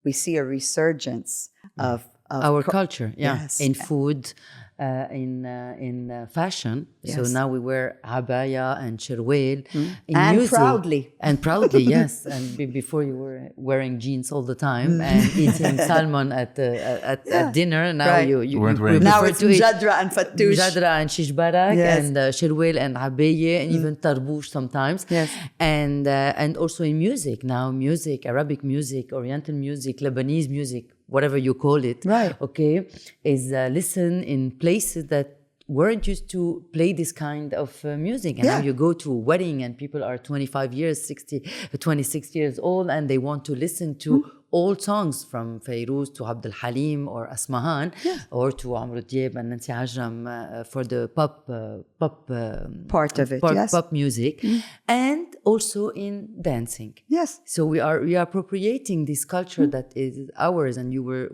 we see a resurgence of our culture, Yes. in food, in fashion. Yes. So now we wear abaya and shirwel. In And music, proudly. and proudly, yes. And before you were wearing jeans all the time and eating salmon at dinner. Now Right. you weren't wearing Now prefer it's to eat Nadra and Fattoush. Jadra and shish barak Yes. and shirwel and abaye and even tarbouche sometimes. Yes. And also in music now, music, Arabic music, Oriental music, Lebanese music, whatever you call it, Right. okay, is listened in places that weren't used to play this kind of music. And now you go to a wedding and people are 25 years, 26 years old, and they want to listen to old songs from Fayrouz to Abd al-Halim or Asmahan or to Amr Diab and Nancy Ajram for the pop Part of it, yes. pop music, and also in dancing. Yes. So we are appropriating this culture that is ours. And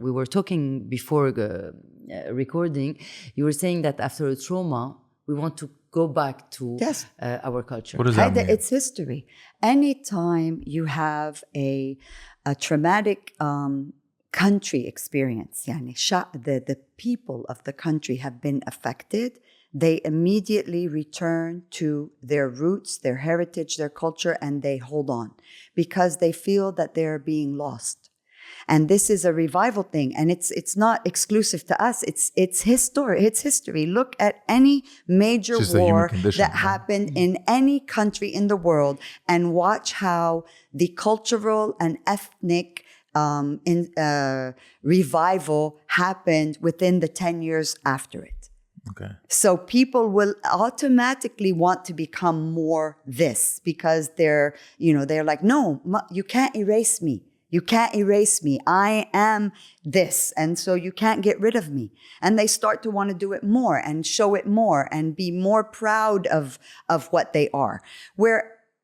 we were talking before recording. You were saying that after a trauma, we want to go back to our culture. What does that mean? It's history. Anytime you have a traumatic country experience, yani the people of the country have been affected, they immediately return to their roots, their heritage, their culture, and they hold on because they feel that they're being lost. And this is a revival thing, and it's not exclusive to us. It's history. It's history. Look at any major war that happened in any country in the world, and watch how the cultural and ethnic revival happened within the 10 years after it. Okay. So people will automatically want to become more this because they're like, no, you can't erase me. You can't erase me. I am this. And so you can't get rid of me. And they start to want to do it more and show it more and be more proud of what they are.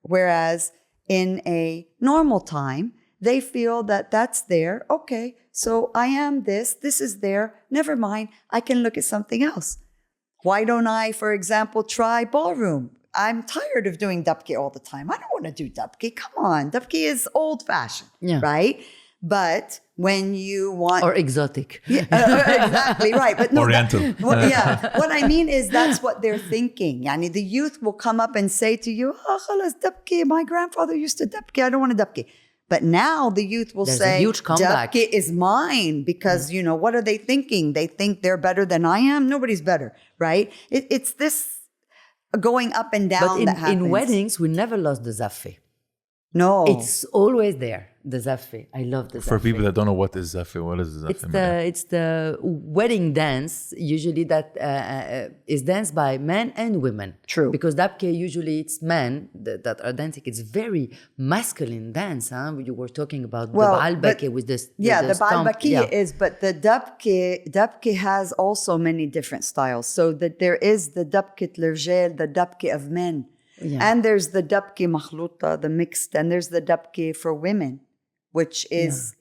Whereas in a normal time, they feel that that's there. Okay, so I am this. This is there. Never mind. I can look at something else. Why don't I, for example, try ballroom? I'm tired of doing dabke all the time. I don't want to do dabke. Come on. Dabke is old-fashioned, right? But when you want... Or exotic. Exactly, right. But no, Oriental. What I mean is that's what they're thinking. Yani the youth will come up and say to you, khalas, dabke. My grandfather used to dabke. I don't want to dabke. But now the youth will say, dabke is mine because, what are they thinking? They think they're better than I am? Nobody's better, right? It's this... going up and down that happens. In weddings, we never lost the zaffe. No. It's always there, the zaffe. I love the zaffe. For people that don't know what is zaffe, what is zaffe? It's the wedding dance, usually that is danced by men and women. True. Because dabke, usually it's men that are dancing. It's very masculine dance. You were talking about the baalbaki with this. Yeah, the baalbaki is, but the dabke has also many different styles. So that there is the dabke l'rijal, the dabke of men. Yeah. And there's the dabke makhluta, the mixed, and there's the dabke for women, which is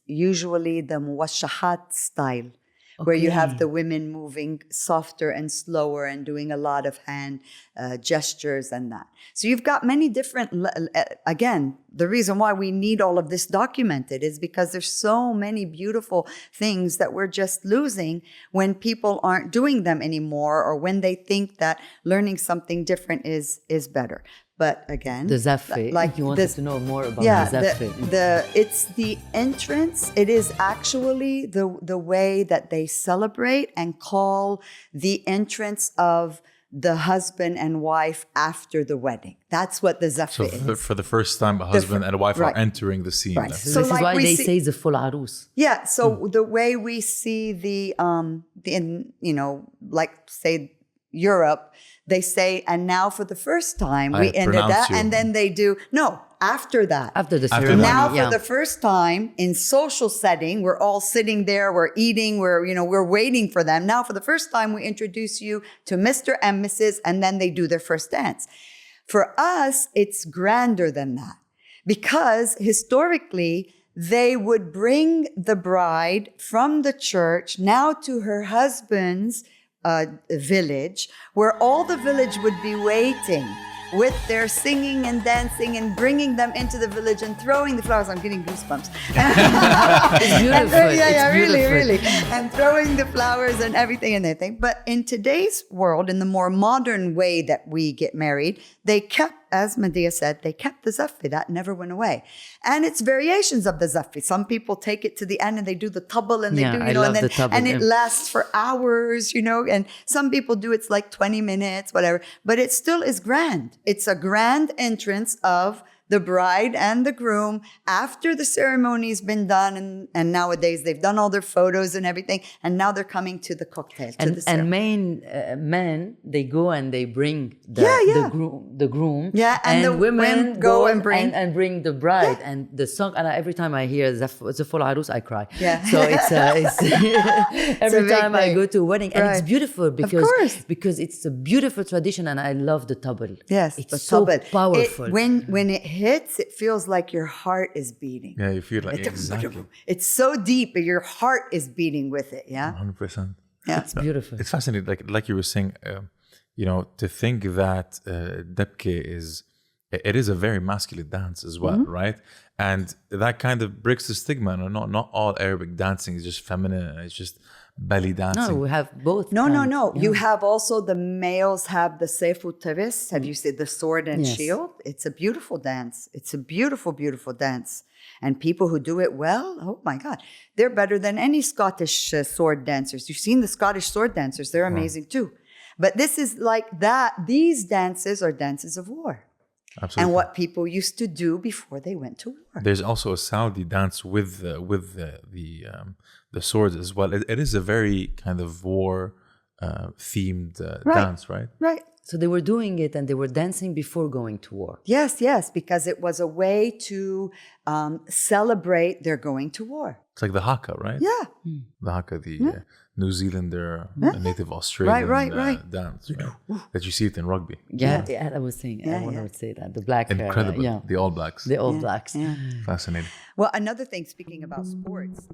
usually the muwashahat style, where you have the women moving softer and slower and doing a lot of hand gestures and that. So you've got many different, again, the reason why we need all of this documented is because there's so many beautiful things that we're just losing when people aren't doing them anymore or when they think that learning something different is better. But again, the zaffe, like you wanted to know more about the zaffe. It's the entrance. It is actually the way that they celebrate and call the entrance of the husband and wife after the wedding. That's what the zaffe is. So for the first time, a husband and a wife are entering the scene. Right. So this is why they say the full arus. Yeah. So the way we see like say Europe, they say, and now for the first time, we ended that. And then they do, after that. After the ceremony. Now for the first time in social setting, we're all sitting there, we're eating, we're waiting for them. Now for the first time, we introduce you to Mr. and Mrs. and then they do their first dance. For us, it's grander than that because historically, they would bring the bride from the church now to her husband's village, where all the village would be waiting with their singing and dancing and bringing them into the village and throwing the flowers. I'm getting goosebumps. It's beautiful. Yeah, it's beautiful. really. And throwing the flowers and everything and everything. But in today's world, in the more modern way that we get married, they kept, as Médéa said, they kept the zaffi. That never went away. And it's variations of the zaffi. Some people take it to the end and they do the tabal and they do, you know, and then and it lasts for hours, you know, and some people do it's like 20 minutes, whatever, but it still is grand. It's a grand entrance of the bride and the groom after the ceremony's been done, and nowadays they've done all their photos and everything, and now they're coming to the cocktail. And men, they go and they bring the groom. Yeah, and the women go and bring the bride, and the song. And every time I hear Zaful Arus, I cry. Yeah. So it's every time I go to a wedding, and it's beautiful because it's a beautiful tradition, and I love the tabal. Yes, it's so powerful. When it hits, it feels like your heart is beating. Yeah, you feel like exactly. It's so deep, but your heart is beating with it. Yeah, 100%. Yeah, it's beautiful. It's fascinating. Like you were saying, you know, to think that Dabke is a very masculine dance as well, right? And that kind of breaks the stigma. No, not all Arabic dancing is just feminine. It's just belly dancing. No, we have both. No. Yeah. You have also the males have the Seifu Tavis. Have you seen the sword and shield? It's a beautiful dance. It's a beautiful, beautiful dance. And people who do it well, oh my God, they're better than any Scottish sword dancers. You've seen the Scottish sword dancers. They're amazing too. But this is like that. These dances are dances of war. Absolutely. And what people used to do before they went to war. There's also a Saudi dance with the swords as well. It is a very kind of war themed dance, right? Right. So they were doing it and they were dancing before going to war. Yes, because it was a way to celebrate their going to war. It's like the haka, right? Yeah. The haka, the New Zealander, native Australian dance, right? That you see it in rugby. Yeah, I was saying, I would say that. The black Incredible. hair. The All Blacks. The All Blacks. Yeah. Fascinating. Well, another thing, speaking about sports.